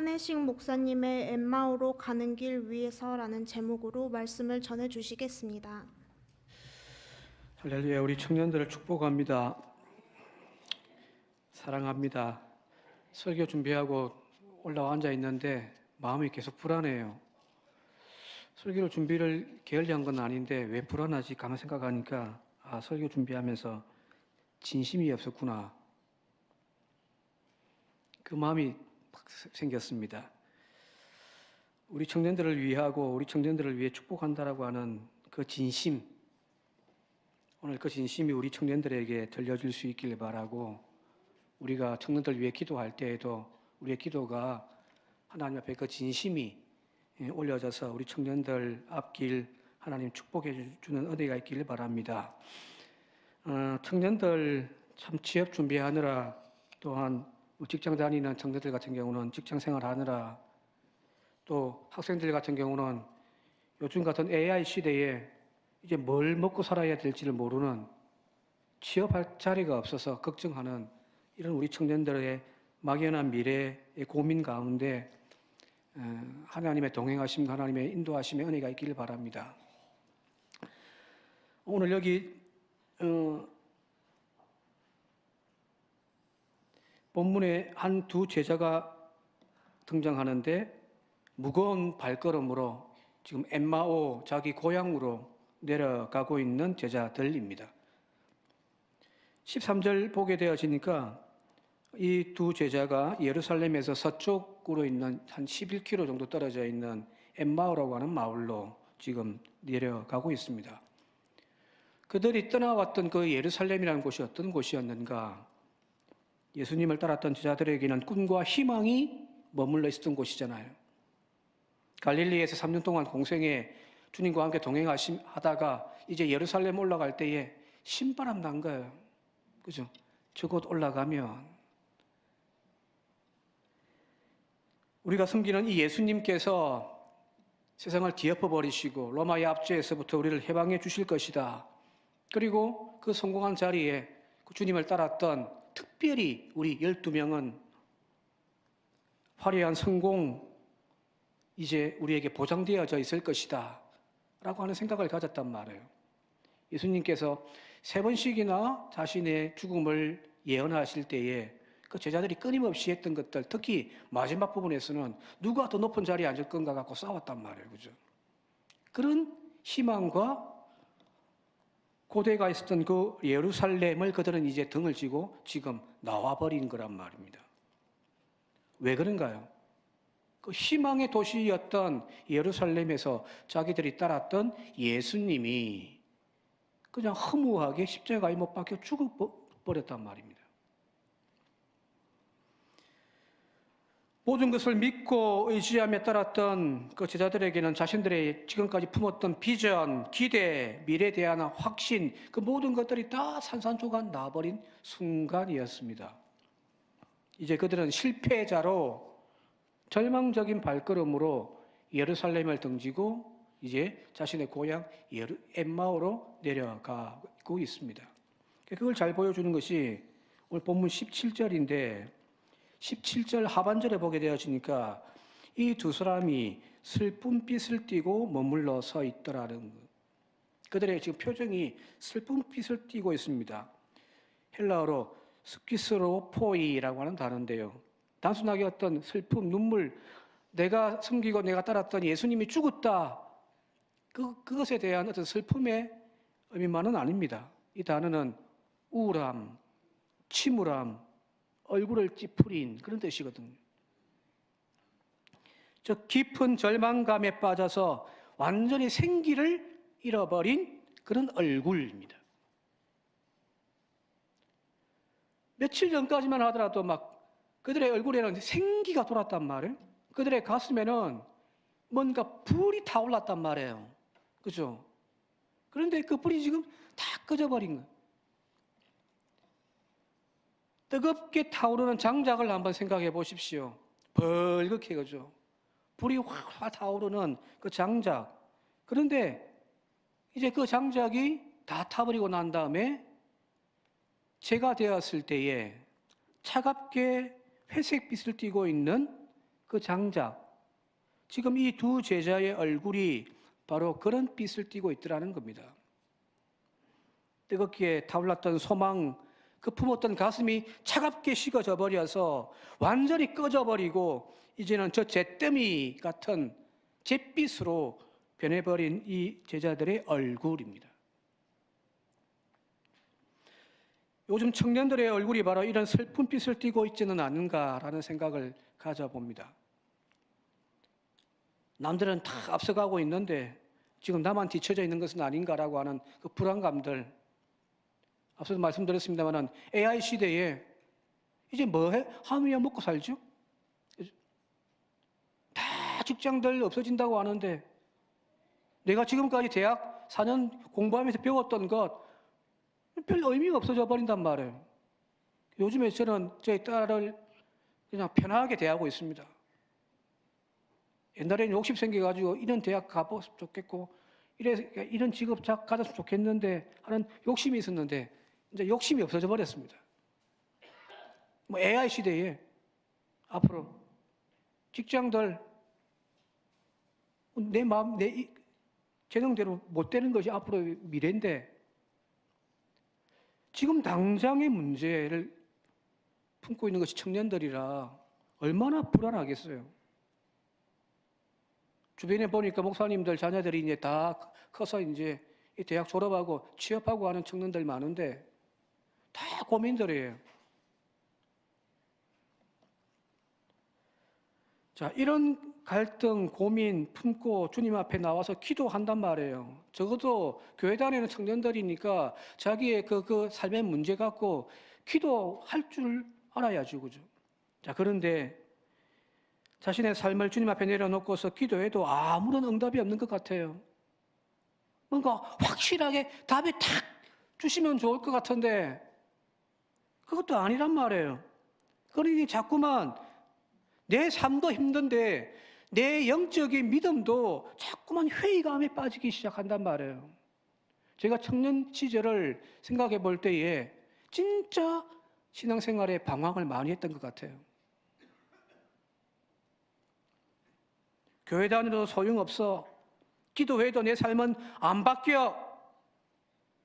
한혜식 목사님의 엠마오로 가는 길 위에서라는 제목으로 말씀을 전해 주시겠습니다. 할렐루야. 우리 청년들을 축복합니다. 사랑합니다. 설교 준비하고 올라와 앉아 있는데 마음이 계속 불안해요. 설교를 준비를 게을리한 건 아닌데 왜 불안하지? 가만 생각하니까 설교 준비하면서 진심이 없었구나. 그 마음이 막 생겼습니다. 우리 청년들을 위하고 우리 청년들을 위해 축복한다라고 하는 그 진심, 오늘 그 진심이 우리 청년들에게 들려줄 수 있길 바라고, 우리가 청년들 위해 기도할 때에도 우리의 기도가 하나님 앞에 그 진심이 올려져서 우리 청년들 앞길 하나님 축복해 주는 은혜가 있기를 바랍니다. 청년들 참 취업 준비하느라, 또한 직장 다니는 청년들 같은 경우는 직장 생활하느라, 또 학생들 같은 경우는 요즘 같은 AI 시대에 이제 뭘 먹고 살아야 될지를 모르는, 취업할 자리가 없어서 걱정하는 이런 우리 청년들의 막연한 미래의 고민 가운데 하나님의 동행하심, 하나님의 인도하심의 은혜가 있기를 바랍니다. 오늘 여기 본문에 한 두 제자가 등장하는데, 무거운 발걸음으로 지금 엠마오, 자기 고향으로 내려가고 있는 제자들입니다. 13절 보게 되어지니까 이 두 제자가 예루살렘에서 서쪽으로 있는 한 11km 정도 떨어져 있는 엠마오라고 하는 마을로 지금 내려가고 있습니다. 그들이 떠나왔던 그 예루살렘이라는 곳이 어떤 곳이었는가? 예수님을 따랐던 제자들에게는 꿈과 희망이 머물러 있었던 곳이잖아요. 갈릴리에서 3년 동안 공생에 주님과 함께 동행하다가 이제 예루살렘 올라갈 때에 신바람 난 거예요. 그죠? 저곳 올라가면 우리가 섬기는 이 예수님께서 세상을 뒤엎어 버리시고 로마의 압제에서부터 우리를 해방해 주실 것이다. 그리고 그 성공한 자리에 그 주님을 따랐던 특별히 우리 12명은 화려한 성공 이제 우리에게 보장되어져 있을 것이다 라고 하는 생각을 가졌단 말이에요. 예수님께서 3번씩이나 자신의 죽음을 예언하실 때에 그 제자들이 끊임없이 했던 것들, 특히 마지막 부분에서는 누가 더 높은 자리에 앉을 건가 갖고 싸웠단 말이에요. 그죠? 그런 희망과 고대가 있었던 그 예루살렘을 그들은 이제 등을 지고 지금 나와버린 거란 말입니다. 왜 그런가요? 그 희망의 도시였던 예루살렘에서 자기들이 따랐던 예수님이 그냥 허무하게 십자가에 못 박혀 죽어버렸단 말입니다. 모든 것을 믿고 의지하며 따랐던 그 제자들에게는 자신들의 지금까지 품었던 비전, 기대, 미래에 대한 확신, 그 모든 것들이 다 산산조각 나버린 순간이었습니다. 이제 그들은 실패자로 절망적인 발걸음으로 예루살렘을 등지고 이제 자신의 고향 엠마오로 내려가고 있습니다. 그걸 잘 보여주는 것이 오늘 본문 17절인데 17절 하반절에 보게 되어지니까 이 두 사람이 슬픔빛을 띠고 머물러 서 있더라는 것. 그들의 지금 표정이 슬픔빛을 띠고 있습니다. 헬라어로 스키스로포이라고 하는 단어인데요. 단순하게 어떤 슬픔, 눈물, 내가 섬기고 내가 따랐던 예수님이 죽었다. 그것에 대한 어떤 슬픔의 의미만은 아닙니다. 이 단어는 우울함, 침울함, 얼굴을 찌푸린 그런 뜻이거든요. 저 깊은 절망감에 빠져서 완전히 생기를 잃어버린 그런 얼굴입니다. 며칠 전까지만 하더라도 막 그들의 얼굴에는 생기가 돌았단 말이에요. 그들의 가슴에는 뭔가 불이 타올랐단 말이에요. 그죠? 그런데 그 불이 지금 다 꺼져버린 거예요. 뜨겁게 타오르는 장작을 한번 생각해 보십시오. 벌겋게, 그죠? 불이 확 타오르는 그 장작. 그런데 이제 그 장작이 다 타버리고 난 다음에 재가 되었을 때에 차갑게 회색빛을 띠고 있는 그 장작, 지금 이 두 제자의 얼굴이 바로 그런 빛을 띠고 있더라는 겁니다. 뜨겁게 타올랐던 소망, 그 품었던 가슴이 차갑게 식어져 버려서 완전히 꺼져버리고 이제는 저 잿더미 같은 잿빛으로 변해버린 이 제자들의 얼굴입니다. 요즘 청년들의 얼굴이 바로 이런 슬픈 빛을 띠고 있지는 않은가라는 생각을 가져봅니다. 남들은 다 앞서가고 있는데 지금 나만 뒤처져 있는 것은 아닌가라고 하는 그 불안감들. 앞서도 말씀드렸습니다만 AI 시대에 이제 뭐해? 하루야 먹고 살죠? 다 직장들 없어진다고 하는데 내가 지금까지 대학 4년 공부하면서 배웠던 것 별 의미가 없어져 버린단 말이에요. 요즘에 저는 제 딸을 그냥 편하게 대하고 있습니다. 옛날에는 욕심 생겨가지고 이런 대학 가봤으면 좋겠고 이런 직업 가졌으면 좋겠는데 하는 욕심이 있었는데 이제 욕심이 없어져 버렸습니다. 뭐 AI 시대에 앞으로 직장들 내 마음, 내 재능대로 못 되는 것이 앞으로 미래인데 지금 당장의 문제를 품고 있는 것이 청년들이라 얼마나 불안하겠어요. 주변에 보니까 목사님들 자녀들이 이제 다 커서 이제 대학 졸업하고 취업하고 하는 청년들 많은데 다 고민들이에요. 자, 이런 갈등, 고민 품고 주님 앞에 나와서 기도한단 말이에요. 적어도 교회 다니는 청년들이니까 자기의 그 삶의 문제 갖고 기도할 줄 알아야죠, 그죠? 자, 그런데 자신의 삶을 주님 앞에 내려놓고서 기도해도 아무런 응답이 없는 것 같아요. 뭔가 확실하게 답이 탁 주시면 좋을 것 같은데 그것도 아니란 말이에요. 그러니 자꾸만 내 삶도 힘든데 내 영적인 믿음도 자꾸만 회의감에 빠지기 시작한단 말이에요. 제가 청년 시절을 생각해 볼 때에 진짜 신앙생활에 방황을 많이 했던 것 같아요. 교회 다니도 소용없어. 기도해도 내 삶은 안 바뀌어.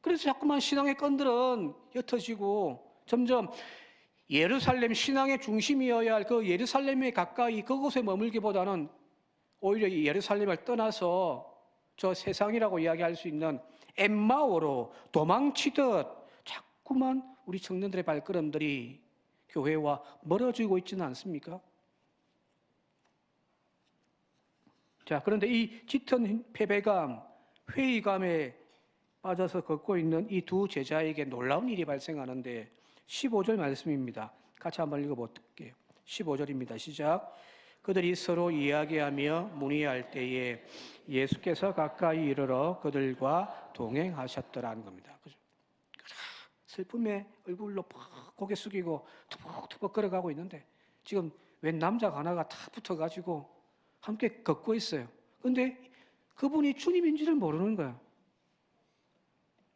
그래서 자꾸만 신앙의 끈들은 옅어지고 점점 예루살렘 신앙의 중심이어야 할 그 예루살렘에 가까이 그곳에 머물기보다는 오히려 이 예루살렘을 떠나서 저 세상이라고 이야기할 수 있는 엠마오로 도망치듯 자꾸만 우리 청년들의 발걸음들이 교회와 멀어지고 있지는 않습니까? 자, 그런데 이 짙은 패배감, 회의감에 빠져서 걷고 있는 이 두 제자에게 놀라운 일이 발생하는데 15절 말씀입니다. 같이 한번 읽어볼게요. 15절입니다. 시작. 그들이 서로 이야기하며 문의할 때에 예수께서 가까이 이르러 그들과 동행하셨더라는 겁니다. 그죠? 슬픔에 얼굴로 팍 고개 숙이고 투벅투벅 걸어가고 있는데 지금 웬 남자가 하나가 탁 붙어가지고 함께 걷고 있어요. 근데 그분이 주님인지를 모르는 거예요.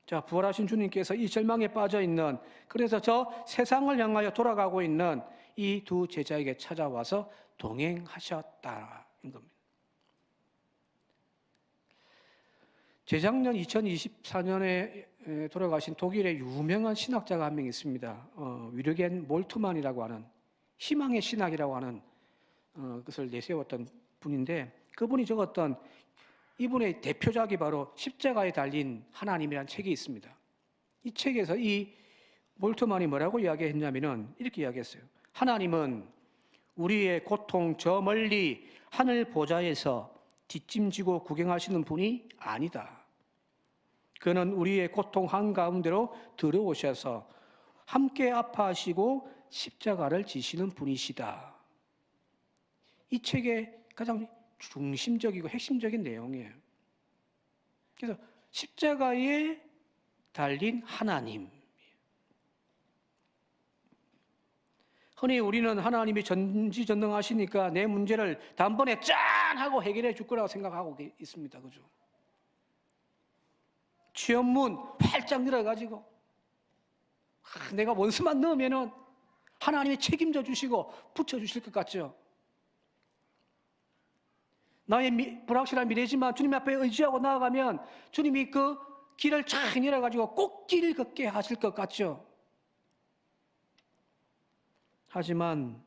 자, 부활하신 주님께서 이 절망에 빠져 있는, 그래서 저 세상을 향하여 돌아가고 있는 이 두 제자에게 찾아와서 동행하셨다는 겁니다. 재작년 2024년에 돌아가신 독일의 유명한 신학자가 한 명 있습니다. 위르겐 몰트만이라고 하는 희망의 신학이라고 하는 것을 내세웠던 분인데 그분이 적었던 이분의 대표작이 바로 십자가에 달린 하나님이라는 책이 있습니다. 이 책에서 이 몰트만이 뭐라고 이야기했냐면은 이렇게 이야기했어요. 하나님은 우리의 고통 저 멀리 하늘 보좌에서 뒷짐지고 구경하시는 분이 아니다. 그는 우리의 고통 한가운데로 들어오셔서 함께 아파하시고 십자가를 지시는 분이시다. 이 책의 가장 중심적이고 핵심적인 내용이에요. 그래서 십자가에 달린 하나님. 흔히 우리는 하나님이 전지전능하시니까 내 문제를 단번에 짠 하고 해결해 줄 거라고 생각하고 있습니다. 그죠? 취업문 활짝 늘어가지고 내가 원수만 넣으면은 하나님이 책임져 주시고 붙여 주실 것 같죠? 나의 불확실한 미래지만 주님 앞에 의지하고 나아가면 주님이 그 길을 쫙 열어가지고 꽃길 걷게 하실 것 같죠. 하지만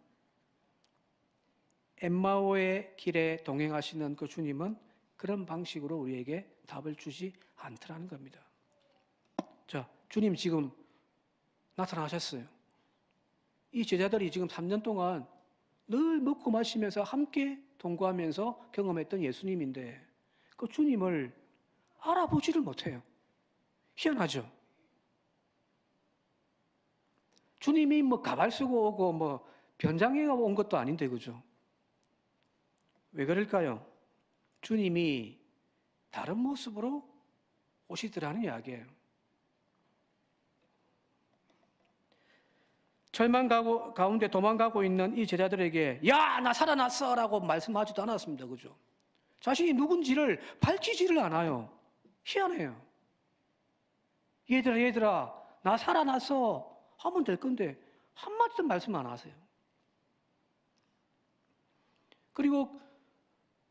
엠마오의 길에 동행하시는 그 주님은 그런 방식으로 우리에게 답을 주지 않더라는 겁니다. 자, 주님 지금 나타나셨어요. 이 제자들이 지금 3년 동안 늘 먹고 마시면서 함께 동거하면서 경험했던 예수님인데 그 주님을 알아보지를 못해요. 희한하죠? 주님이 뭐 가발 쓰고 오고 뭐 변장해 온 것도 아닌데, 그죠? 왜 그럴까요? 주님이 다른 모습으로 오시더라는 이야기예요. 절망 가운데 도망가고 있는 이 제자들에게 야, 나 살아났어! 라고 말씀하지도 않았습니다. 그죠? 자신이 누군지를 밝히지를 않아요. 희한해요. 얘들아, 나 살아났어! 하면 될 건데 한마디도 말씀 안 하세요. 그리고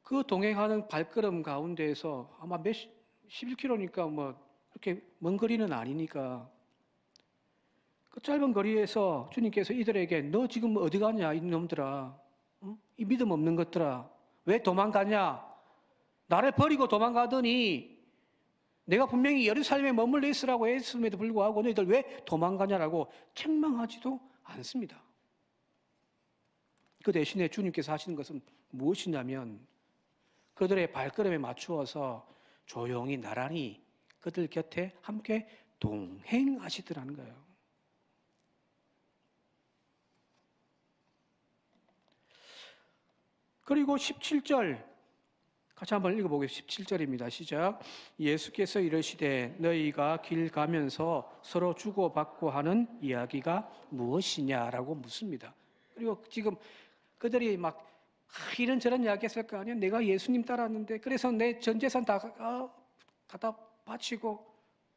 그 동행하는 발걸음 가운데에서 아마 11km니까 뭐 그렇게 먼 거리는 아니니까 그 짧은 거리에서 주님께서 이들에게 너 지금 어디 가냐, 이 놈들아. 어? 이 믿음 없는 것들아. 왜 도망가냐? 나를 버리고 도망가더니 내가 분명히 예루살렘에 머물러 있으라고 했음에도 불구하고 너희들 왜 도망가냐라고 책망하지도 않습니다. 그 대신에 주님께서 하시는 것은 무엇이냐면 그들의 발걸음에 맞추어서 조용히 나란히 그들 곁에 함께 동행하시더라는 거예요. 그리고 17절 같이 한번 읽어보겠습니다. 17절입니다. 시작. 예수께서 이르시되 너희가 길 가면서 서로 주고받고 하는 이야기가 무엇이냐라고 묻습니다. 그리고 지금 그들이 막 이런저런 이야기 했을 거 아니에요. 내가 예수님 따랐는데 그래서 내 전 재산 다 갖다 바치고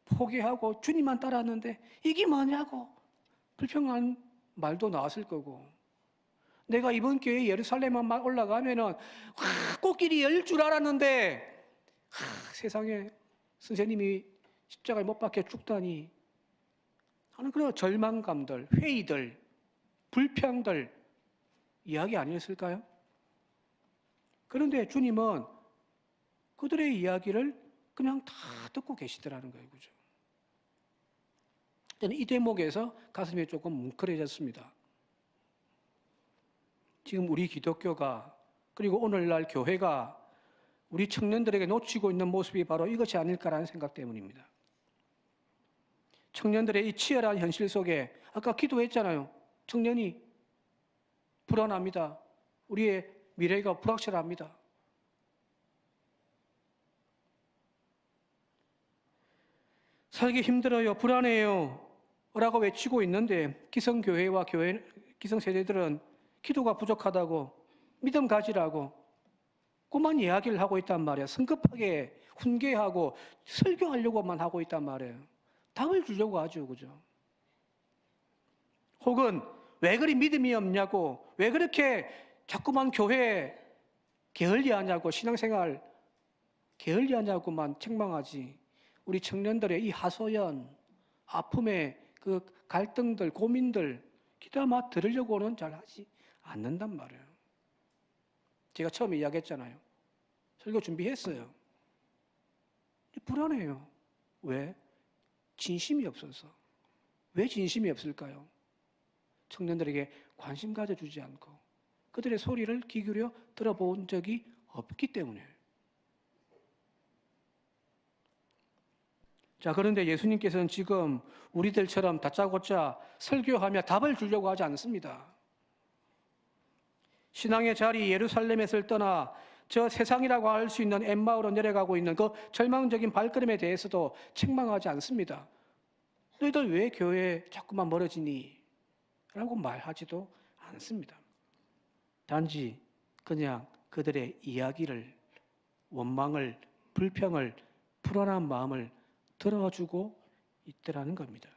포기하고 주님만 따랐는데 이게 뭐냐고 불평한 말도 나왔을 거고 내가 이번 교회 예루살렘만 올라가면은 꽃길이 열 줄 알았는데 세상에 선생님이 십자가에 못 박혀 죽다니 하는 그런 절망감들, 회의들, 불평들 이야기 아니었을까요? 그런데 주님은 그들의 이야기를 그냥 다 듣고 계시더라는 거예요. 그죠? 저는 이 대목에서 가슴이 조금 뭉클해졌습니다. 지금 우리 기독교가 그리고 오늘날 교회가 우리 청년들에게 놓치고 있는 모습이 바로 이것이 아닐까라는 생각 때문입니다. 청년들의 이 치열한 현실 속에 아까 기도했잖아요. 청년이 불안합니다. 우리의 미래가 불확실합니다. 살기 힘들어요. 불안해요. 라고 외치고 있는데 기성교회와 기성세대들은 기도가 부족하다고 믿음 가지라고 그만 이야기를 하고 있단 말이에요. 성급하게 훈계하고 설교하려고만 하고 있단 말이에요. 답을 주려고 하죠. 그죠? 혹은 왜 그리 믿음이 없냐고 왜 그렇게 자꾸만 교회 게을리하냐고 신앙생활 게을리하냐고만 책망하지 우리 청년들의 이 하소연 아픔의 그 갈등들 고민들 기도만 들으려고는 잘 하지 않는단 말이에요. 제가 처음에 이야기했잖아요. 설교 준비했어요. 불안해요. 왜? 진심이 없어서. 왜 진심이 없을까요? 청년들에게 관심 가져주지 않고 그들의 소리를 귀 기울여 들어본 적이 없기 때문에. 자, 그런데 예수님께서는 지금 우리들처럼 다짜고짜 설교하며 답을 주려고 하지 않습니다. 신앙의 자리 예루살렘에서 떠나 저 세상이라고 할 수 있는 엠마오로 내려가고 있는 그 절망적인 발걸음에 대해서도 책망하지 않습니다. 너희들 왜 교회에 자꾸만 멀어지니? 라고 말하지도 않습니다. 단지 그냥 그들의 이야기를, 원망을, 불평을, 불안한 마음을 들어주고 있더라는 겁니다.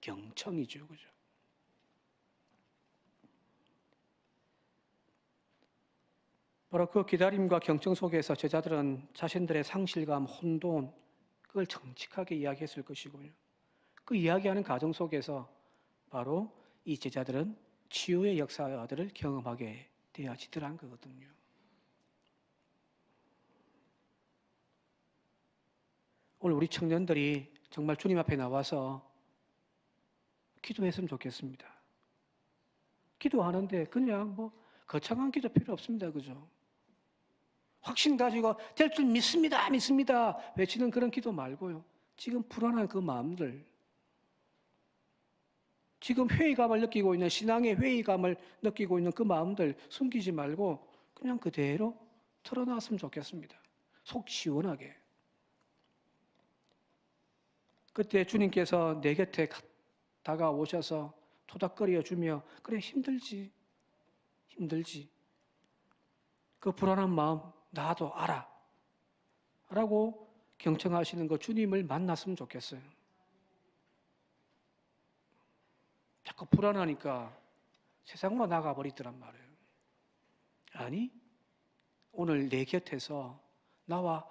경청이죠. 그죠? 바로 그 기다림과 경청 속에서 제자들은 자신들의 상실감, 혼돈, 그걸 정직하게 이야기했을 것이고요. 그 이야기하는 과정 속에서 바로 이 제자들은 치유의 역사들을 경험하게 되어지더란 거거든요. 오늘 우리 청년들이 정말 주님 앞에 나와서 기도했으면 좋겠습니다. 기도하는데 그냥 뭐 거창한 기도 필요 없습니다. 그죠? 확신 가지고 될 줄 믿습니다. 믿습니다. 외치는 그런 기도 말고요. 지금 불안한 그 마음들, 지금 회의감을 느끼고 있는 신앙의 회의감을 느끼고 있는 그 마음들 숨기지 말고 그냥 그대로 털어놨으면 좋겠습니다. 속 시원하게. 그때 주님께서 내 곁에 다가오셔서 토닥거려 주며 그래 힘들지 그 불안한 마음 나도 알아 라고 경청하시는 그 주님을 만났으면 좋겠어요. 자꾸 불안하니까 세상으로 나가버리더란 말이에요. 아니 오늘 내 곁에서 나와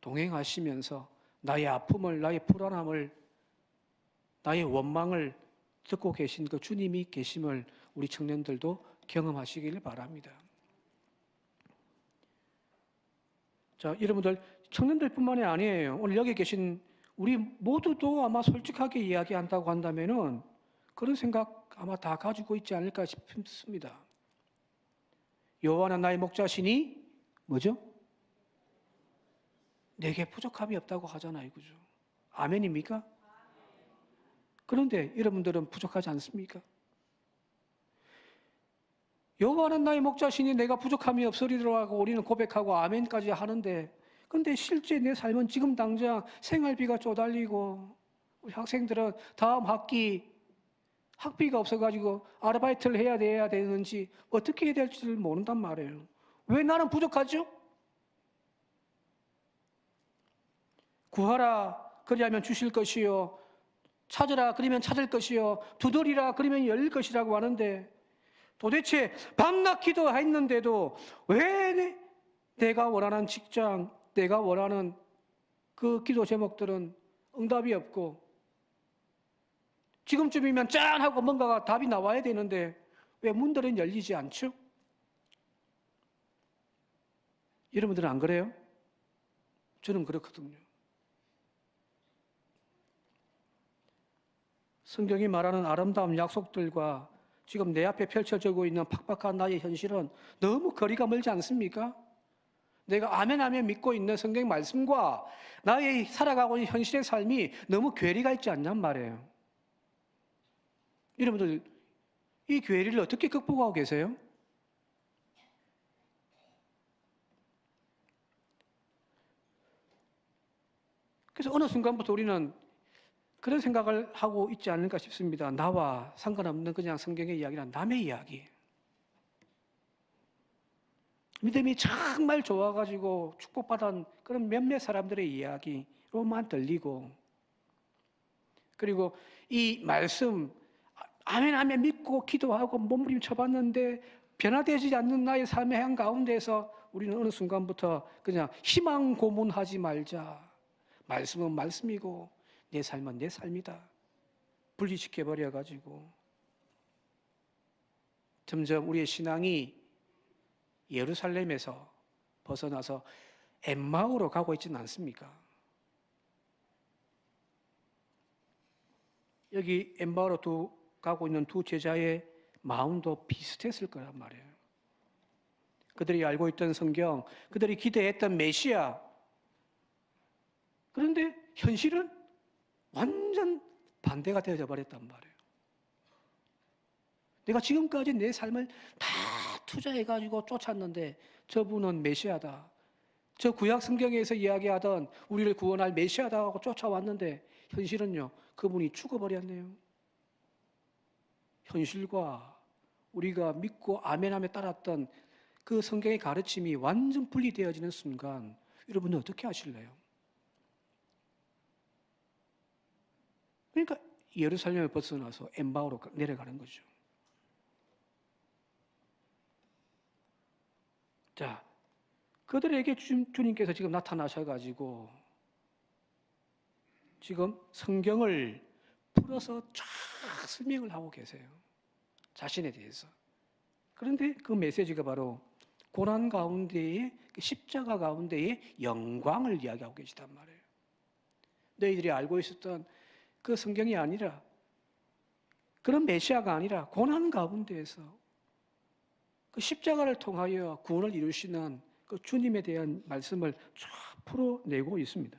동행하시면서 나의 아픔을, 나의 불안함을, 나의 원망을 듣고 계신 그 주님이 계심을 우리 청년들도 경험하시길 바랍니다. 자, 여러분들 청년들뿐만이 아니에요. 오늘 여기 계신 우리 모두도 아마 솔직하게 이야기한다고 한다면은 그런 생각 아마 다 가지고 있지 않을까 싶습니다. 여호와는 나의 목자시니 뭐죠? 내게 부족함이 없다고 하잖아요. 그죠? 아멘입니까? 그런데 여러분들은 부족하지 않습니까? 여호와는 나의 목자시니 내가 부족함이 없으리라고 우리는 고백하고 아멘까지 하는데 근데 실제 내 삶은 지금 당장 생활비가 쪼달리고 우리 학생들은 다음 학기 학비가 없어가지고 아르바이트를 해야 되는지 어떻게 해야 될지를 모른단 말이에요. 왜 나는 부족하죠? 구하라 그리하면 주실 것이요 찾으라 그러면 찾을 것이요 두드리라 그러면 열릴 것이라고 하는데 도대체 밤낮 기도했는데도 왜 내가 원하는 직장, 내가 원하는 그 기도 제목들은 응답이 없고 지금쯤이면 짠 하고 뭔가가 답이 나와야 되는데 왜 문들은 열리지 않죠? 여러분들은 안 그래요? 저는 그렇거든요. 성경이 말하는 아름다운 약속들과 지금 내 앞에 펼쳐지고 있는 팍팍한 나의 현실은 너무 거리가 멀지 않습니까? 내가 아멘 믿고 있는 성경 말씀과 나의 살아가고 있는 현실의 삶이 너무 괴리가 있지 않냔 말이에요. 여러분들 이 괴리를 어떻게 극복하고 계세요? 그래서 어느 순간부터 우리는 그런 생각을 하고 있지 않을까 싶습니다. 나와 상관없는 그냥 성경의 이야기란 남의 이야기. 믿음이 정말 좋아가지고 축복받은 그런 몇몇 사람들의 이야기로만 들리고 그리고 이 말씀 아멘 믿고 기도하고 몸부림쳐 봤는데 변화되지 않는 나의 삶의 한 가운데서 우리는 어느 순간부터 그냥 희망 고문하지 말자. 말씀은 말씀이고 내 삶은 내 삶이다. 분리시켜버려가지고 점점 우리의 신앙이 예루살렘에서 벗어나서 엠마오로 가고 있지는 않습니까? 여기 엠마오로 가고 있는 두 제자의 마음도 비슷했을 거란 말이에요. 그들이 알고 있던 성경, 그들이 기대했던 메시아. 그런데 현실은 완전 반대가 되어져 버렸단 말이에요. 내가 지금까지 내 삶을 다 투자해가지고 쫓았는데 저분은 메시아다. 저 구약 성경에서 이야기하던 우리를 구원할 메시아다 하고 쫓아왔는데 현실은요, 그분이 죽어버렸네요. 현실과 우리가 믿고 아멘하며 따랐던 그 성경의 가르침이 완전 분리되어지는 순간 여러분은 어떻게 하실래요? 그러니까 예루살렘을 벗어나서 엠마오로 내려가는 거죠. 자, 그들에게 주님께서 지금 나타나셔가지고 지금 성경을 풀어서 쫙 설명을 하고 계세요. 자신에 대해서. 그런데 그 메시지가 바로 고난 가운데에 십자가 가운데의 영광을 이야기하고 계시단 말이에요. 너희들이 알고 있었던 그 성경이 아니라 그런 메시아가 아니라 고난 가운데에서 그 십자가를 통하여 구원을 이루시는 그 주님에 대한 말씀을 쫙 풀어내고 있습니다.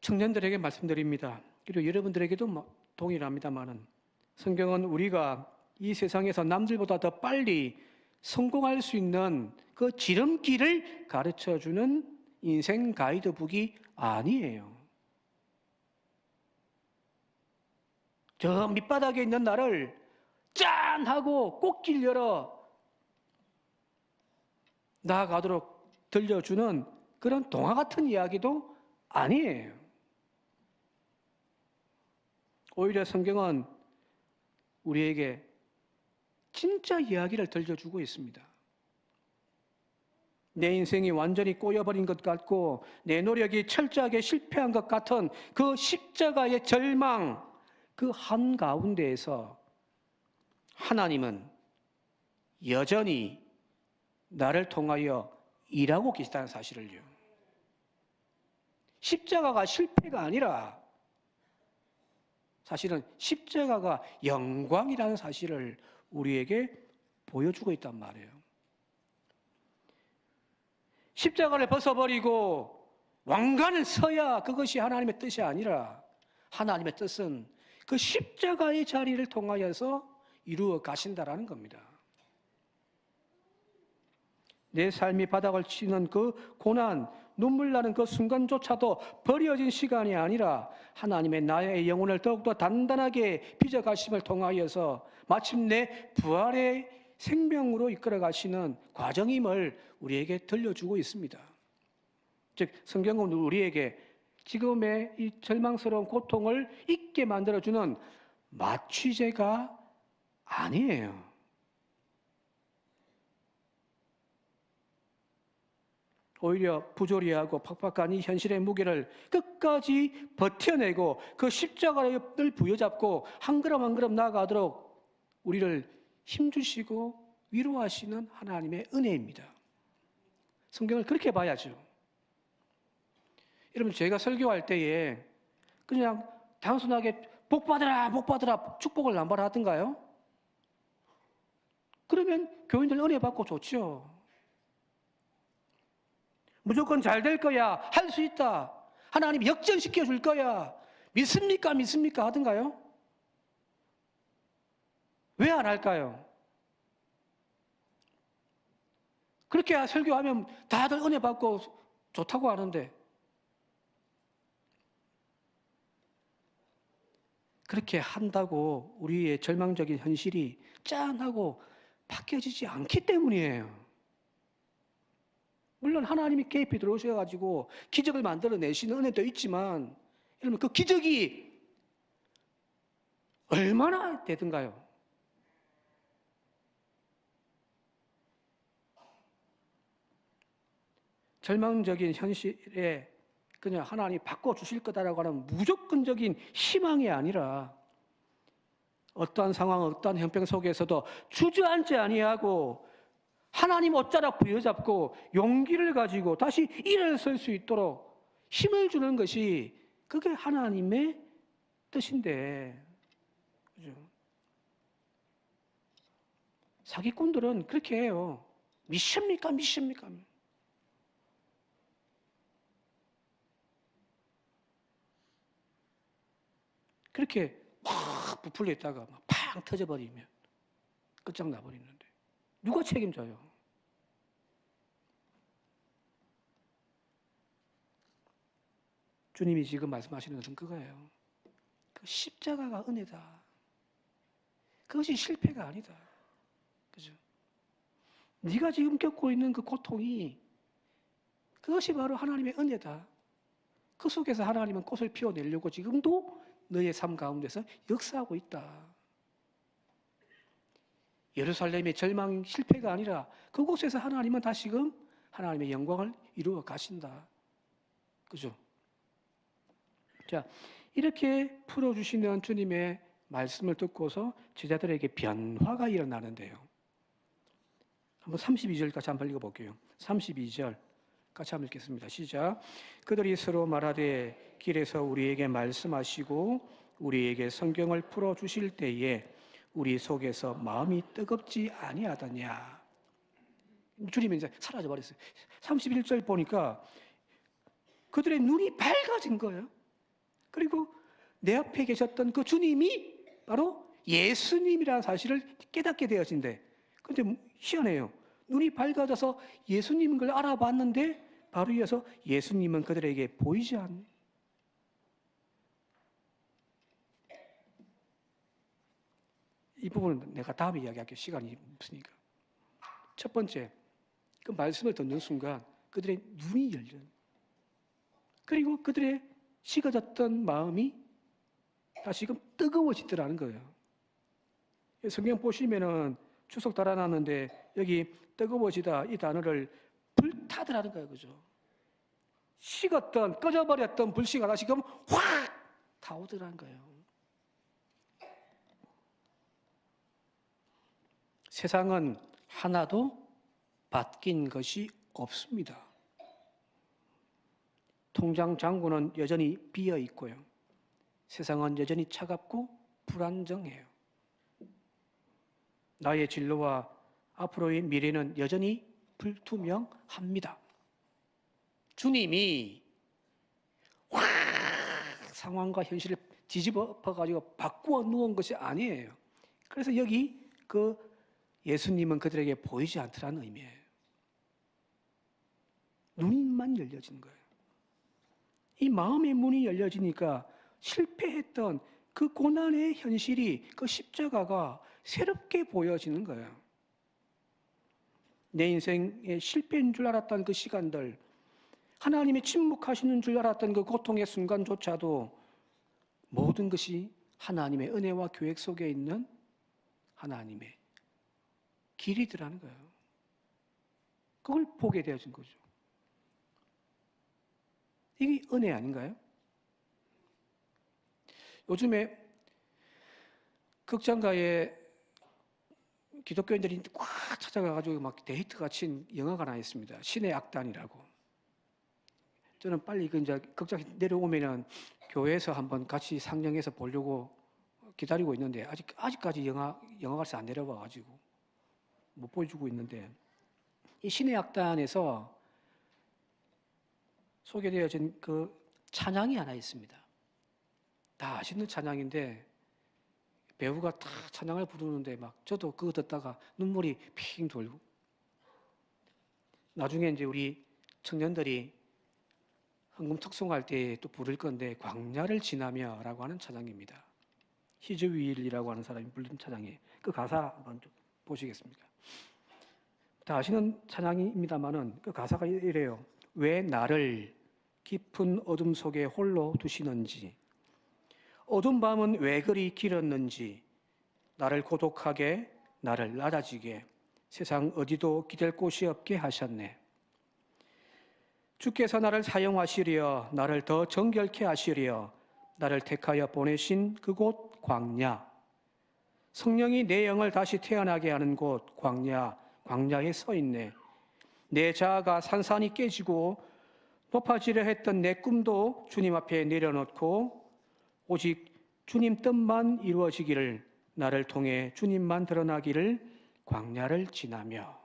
청년들에게 말씀드립니다. 그리고 여러분들에게도 동일합니다만은 성경은 우리가 이 세상에서 남들보다 더 빨리 성공할 수 있는 그 지름길을 가르쳐주는 인생 가이드북이 아니에요. 저 밑바닥에 있는 나를 짠! 하고 꽃길 열어 나아가도록 들려주는 그런 동화 같은 이야기도 아니에요. 오히려 성경은 우리에게 진짜 이야기를 들려주고 있습니다. 내 인생이 완전히 꼬여버린 것 같고 내 노력이 철저하게 실패한 것 같은 그 십자가의 절망, 그 한가운데에서 하나님은 여전히 나를 통하여 일하고 계시다는 사실을요. 십자가가 실패가 아니라 사실은 십자가가 영광이라는 사실을 우리에게 보여주고 있단 말이에요. 십자가를 벗어버리고 왕관을 서야 그것이 하나님의 뜻이 아니라 하나님의 뜻은 그 십자가의 자리를 통하여서 이루어 가신다라는 겁니다. 내 삶이 바닥을 치는 그 고난, 눈물 나는 그 순간조차도 버려진 시간이 아니라 하나님의 나의 영혼을 더욱더 단단하게 빚어가심을 통하여서 마침내 부활의 생명으로 이끌어 가시는 과정임을 우리에게 들려주고 있습니다. 즉 성경은 우리에게 지금의 이 절망스러운 고통을 잊게 만들어주는 마취제가 아니에요. 오히려 부조리하고 팍팍한 이 현실의 무게를 끝까지 버텨내고 그 십자가를 부여잡고 한 걸음 한 걸음 나아가도록 우리를 힘주시고 위로하시는 하나님의 은혜입니다. 성경을 그렇게 봐야죠. 여러분 제가 설교할 때에 그냥 단순하게 복 받으라 복 받으라 축복을 남발하던가요? 그러면 교인들 은혜 받고 좋죠. 무조건 잘 될 거야. 할 수 있다. 하나님 역전시켜 줄 거야. 믿습니까? 믿습니까? 하던가요? 왜 안 할까요? 그렇게 설교하면 다들 은혜 받고 좋다고 하는데 그렇게 한다고 우리의 절망적인 현실이 짠하고 바뀌어지지 않기 때문이에요. 물론 하나님이 개입이 들어오셔가지고 기적을 만들어내시는 은혜도 있지만 여러분 그 기적이 얼마나 되든가요? 절망적인 현실에 그냥 하나님이 바꿔주실 거다라고 하는 무조건적인 희망이 아니라 어떠한 상황, 어떠한 형편 속에서도 주저앉지 아니하고 하나님 옷자락 부여잡고 용기를 가지고 다시 일어설 수 있도록 힘을 주는 것이 그게 하나님의 뜻인데, 그죠? 사기꾼들은 그렇게 해요. 미십니까? 미십니까? 그렇게 막 부풀려 있다가 막 팡 터져버리면 끝장나버리는데 누가 책임져요? 주님이 지금 말씀하시는 것은 그거예요. 그 십자가가 은혜다. 그것이 실패가 아니다. 그죠? 네가 지금 겪고 있는 그 고통이 그것이 바로 하나님의 은혜다. 그 속에서 하나님은 꽃을 피워내려고 지금도 너의 삶 가운데서 역사하고 있다. 예루살렘의 절망 실패가 아니라 그곳에서 하나님은 다시금 하나님의 영광을 이루어 가신다. 그죠? 자, 이렇게 풀어주시는 주님의 말씀을 듣고서 제자들에게 변화가 일어나는데요. 한번 32절까지 한번 읽어볼게요. 32절 같이 한번 읽겠습니다. 시작. 그들이 서로 말하되 길에서 우리에게 말씀하시고 우리에게 성경을 풀어주실 때에 우리 속에서 마음이 뜨겁지 아니하더냐. 주님이 이제 사라져버렸어요. 31절 보니까 그들의 눈이 밝아진 거예요. 그리고 내 앞에 계셨던 그 주님이 바로 예수님이라는 사실을 깨닫게 되어진대. 그런데 희한해요. 눈이 밝아져서 예수님인 걸 알아봤는데 바로 이어서 예수님은 그들에게 보이지 않네. 이 부분은 내가 다음에 이야기할게요. 시간이 없으니까. 첫 번째, 그 말씀을 듣는 순간 그들의 눈이 열려요. 그리고 그들의 식어졌던 마음이 다시금 뜨거워지더라는 거예요. 성경 보시면은 추석 달아놨는데 여기 뜨거워지다 이 단어를 불타더라는 거예요. 그죠? 식었던 꺼져버렸던 불씨가 다시금 확 타오더라는 거예요. 세상은 하나도 바뀐 것이 없습니다. 통장 잔고는 여전히 비어 있고요. 세상은 여전히 차갑고 불안정해요. 나의 진로와 앞으로의 미래는 여전히 불투명합니다. 주님이 확 상황과 현실을 뒤집어가지고 바꾸어 놓은 것이 아니에요. 그래서 여기 그 예수님은 그들에게 보이지 않더라는 의미예요. 눈만 열려진 거예요. 이 마음의 문이 열려지니까 실패했던 그 고난의 현실이, 그 십자가가 새롭게 보여지는 거예요. 내 인생의 실패인 줄 알았던 그 시간들, 하나님이 침묵하시는 줄 알았던 그 고통의 순간조차도 모든 것이 하나님의 은혜와 계획 속에 있는 하나님의 길이더라는 거예요. 그걸 보게 되어진 거죠. 이게 은혜 아닌가요? 요즘에 극장가에 기독교인들이 꽉 찾아가가지고 막 데이트가 친 영화가 하나 있습니다. 신의 악단이라고. 저는 빨리 그 이제 극장 내려오면은 교회에서 한번 같이 상영해서 보려고 기다리고 있는데 아직까지 영화관에서 안 내려와가지고 못 보여주고 있는데, 이 신의 악단에서 소개되어진 그 찬양이 하나 있습니다. 다 아시는 찬양인데 배우가 다 찬양을 부르는데 막 저도 그거 듣다가 눈물이 핑 돌고, 나중에 이제 우리 청년들이 헌금 특송할 때 또 부를 건데 광야를 지나며라고 하는 찬양입니다. 히즈윌이라고 하는 사람이 부른 찬양이에요. 그 가사 한번 좀 보시겠습니까? 다 아시는 찬양입니다만은 그 가사가 이래요. 왜 나를 깊은 어둠 속에 홀로 두시는지, 어두운 밤은 왜 그리 길었는지, 나를 고독하게, 나를 낮아지게, 세상 어디도 기댈 곳이 없게 하셨네. 주께서 나를 사용하시려, 나를 더 정결케 하시려, 나를 택하여 보내신 그곳 광야, 성령이 내 영을 다시 태어나게 하는 곳 광야, 광야에 서 있네. 내 자아가 산산이 깨지고 높아지려 했던 내 꿈도 주님 앞에 내려놓고 오직 주님 뜻만 이루어지기를, 나를 통해 주님만 드러나기를 광야를 지나며.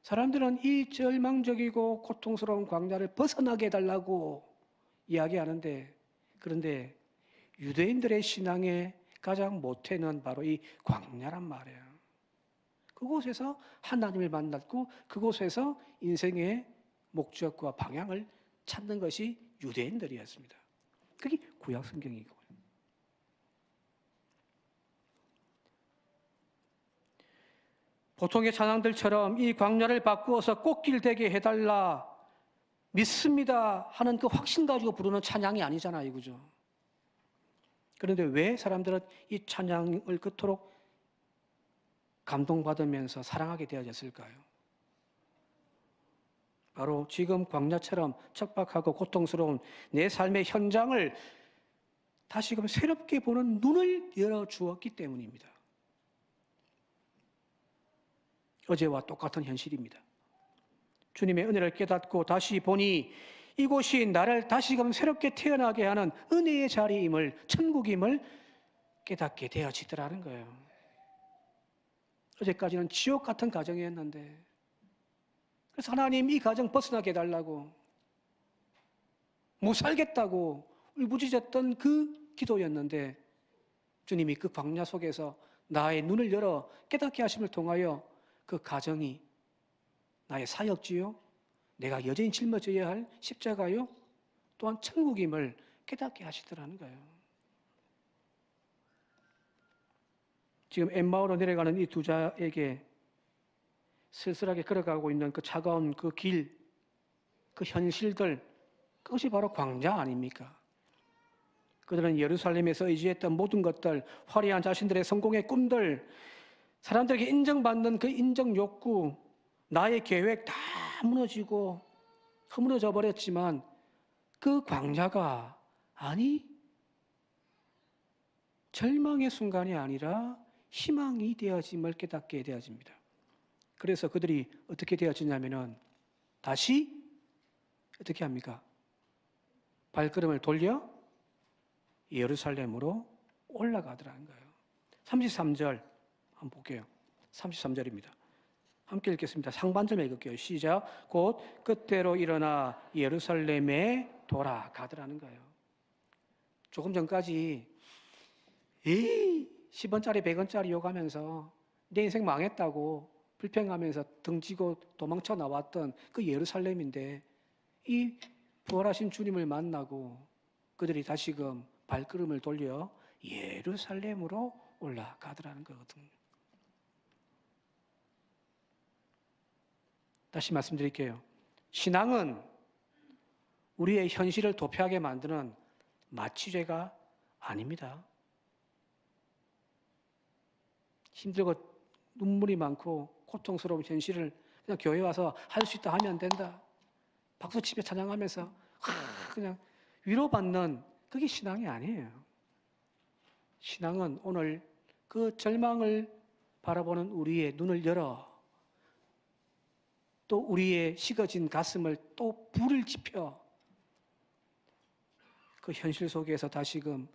사람들은 이 절망적이고 고통스러운 광야를 벗어나게 해달라고 이야기하는데, 그런데 유대인들의 신앙의 가장 모태는 바로 이 광야란 말이에요. 그곳에서 하나님을 만났고 그곳에서 인생의 목적과 방향을 찾는 것이 유대인들이었습니다. 그게 구약 성경이고요. 보통의 찬양들처럼 이 광야를 바꾸어서 꽃길 되게 해달라, 믿습니다 하는 그 확신 가지고 부르는 찬양이 아니잖아요. 그죠? 그런데 왜 사람들은 이 찬양을 그토록 감동받으면서 사랑하게 되어졌을까요? 바로 지금 광야처럼 척박하고 고통스러운 내 삶의 현장을 다시금 새롭게 보는 눈을 열어주었기 때문입니다. 어제와 똑같은 현실입니다. 주님의 은혜를 깨닫고 다시 보니 이곳이 나를 다시금 새롭게 태어나게 하는 은혜의 자리임을, 천국임을 깨닫게 되어지더라는 거예요. 어제까지는 지옥 같은 가정이었는데, 그래서 하나님 이 가정 벗어나게 해달라고 못 살겠다고 울부짖었던 그 기도였는데, 주님이 그 광야 속에서 나의 눈을 열어 깨닫게 하심을 통하여 그 가정이 나의 사역지요, 내가 여전히 짊어져야 할 십자가요, 또한 천국임을 깨닫게 하시더라는 거예요. 지금 엠마오로 내려가는 이 두 자에게 쓸쓸하게 걸어가고 있는 그 차가운 그 길, 그 현실들, 그것이 바로 광야 아닙니까? 그들은 예루살렘에서 의지했던 모든 것들, 화려한 자신들의 성공의 꿈들, 사람들에게 인정받는 그 인정 욕구, 나의 계획 다 무너지고 허물어져 버렸지만 그 광야가 절망의 순간이 아니라 희망이 되어짐을 깨닫게 되어집니다. 그래서 그들이 어떻게 되어지냐면은 다시 어떻게 합니까? 발걸음을 돌려 예루살렘으로 올라가더라는 거예요. 33절 한번 볼게요. 33절입니다. 함께 읽겠습니다. 상반절 읽을게요. 시작. 곧 그때로 일어나 예루살렘에 돌아가더라는 거예요. 조금 전까지 10원짜리 100원짜리 욕하면서 내 인생 망했다고 불평하면서 등지고 도망쳐 나왔던 그 예루살렘인데, 이 부활하신 주님을 만나고 그들이 다시금 발걸음을 돌려 예루살렘으로 올라가더라는 거거든요. 다시 말씀드릴게요. 신앙은 우리의 현실을 도피하게 만드는 마취제가 아닙니다. 힘들고 눈물이 많고 고통스러운 현실을 그냥 교회 와서 할 수 있다 하면 된다, 박수치며 찬양하면서 그냥 위로받는, 그게 신앙이 아니에요. 신앙은 오늘 그 절망을 바라보는 우리의 눈을 열어 또 우리의 식어진 가슴을 또 불을 지펴 그 현실 속에서 다시금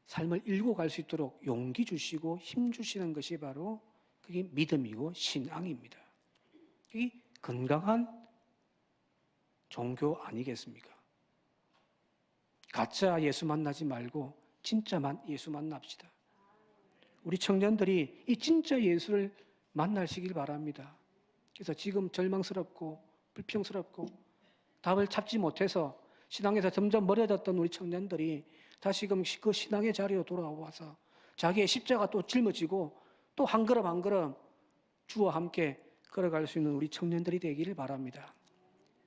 삶을 일고 갈 수 있도록 용기 주시고 힘 주시는 것이 바로 그게 믿음이고 신앙입니다. 그게 건강한 종교 아니겠습니까? 가짜 예수 만나지 말고 진짜 예수 만납시다. 우리 청년들이 이 진짜 예수를 만나시길 바랍니다. 그래서 지금 절망스럽고 불평스럽고 답을 찾지 못해서 신앙에서 점점 멀어졌던 우리 청년들이 다시금 그 신앙의 자리로 돌아와서 자기의 십자가 또 짊어지고 또 한 걸음 한 걸음 주와 함께 걸어갈 수 있는 우리 청년들이 되기를 바랍니다.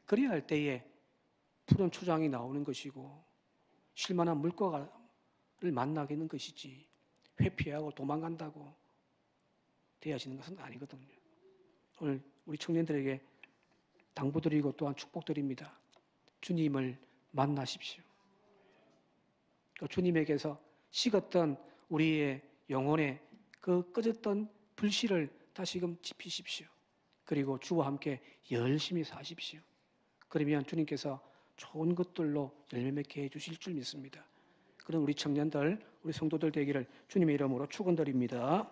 그래야 할 때에 푸른 초장이 나오는 것이고 쉴만한 물가를 만나게 되는 것이지, 회피하고 도망간다고 되어지는 것은 아니거든요. 오늘 우리 청년들에게 당부드리고 또한 축복드립니다. 주님을 만나십시오. 주님에게서 식었던 우리의 영혼의 그 꺼졌던 불씨를 다시금 지피십시오. 그리고 주와 함께 열심히 사십시오. 그러면 주님께서 좋은 것들로 열매 맺게 해주실 줄 믿습니다. 그런 우리 청년들, 우리 성도들 되기를 주님의 이름으로 축원드립니다.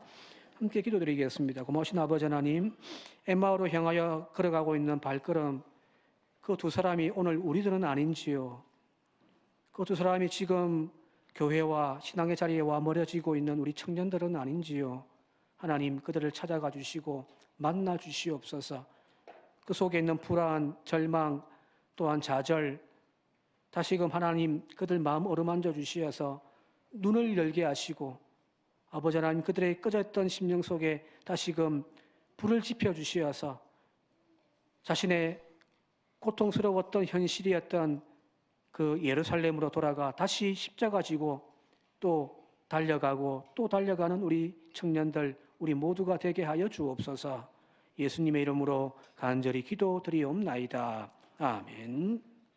함께 기도드리겠습니다. 고마우신 아버지 하나님, 엠마오로 향하여 걸어가고 있는 발걸음, 그 두 사람이 오늘 우리들은 아닌지요? 그 두 사람이 지금 교회와 신앙의 자리에 와 멀어지고 있는 우리 청년들은 아닌지요? 하나님, 그들을 찾아가 주시고 만나 주시옵소서. 그 속에 있는 불안, 절망, 또한 좌절, 다시금 하나님 그들 마음 어루만져 주시어서 눈을 열게 하시고, 아버지 하나님 그들의 꺼졌던 심령 속에 다시금 불을 지펴 주시어서 자신의 고통스러웠던 현실이었던 그 예루살렘으로 돌아가 다시 십자가 지고 또 달려가고 또 달려가는 우리 청년들, 우리 모두가 되게 하여 주옵소서. 예수님의 이름으로 간절히 기도드리옵나이다. 아멘.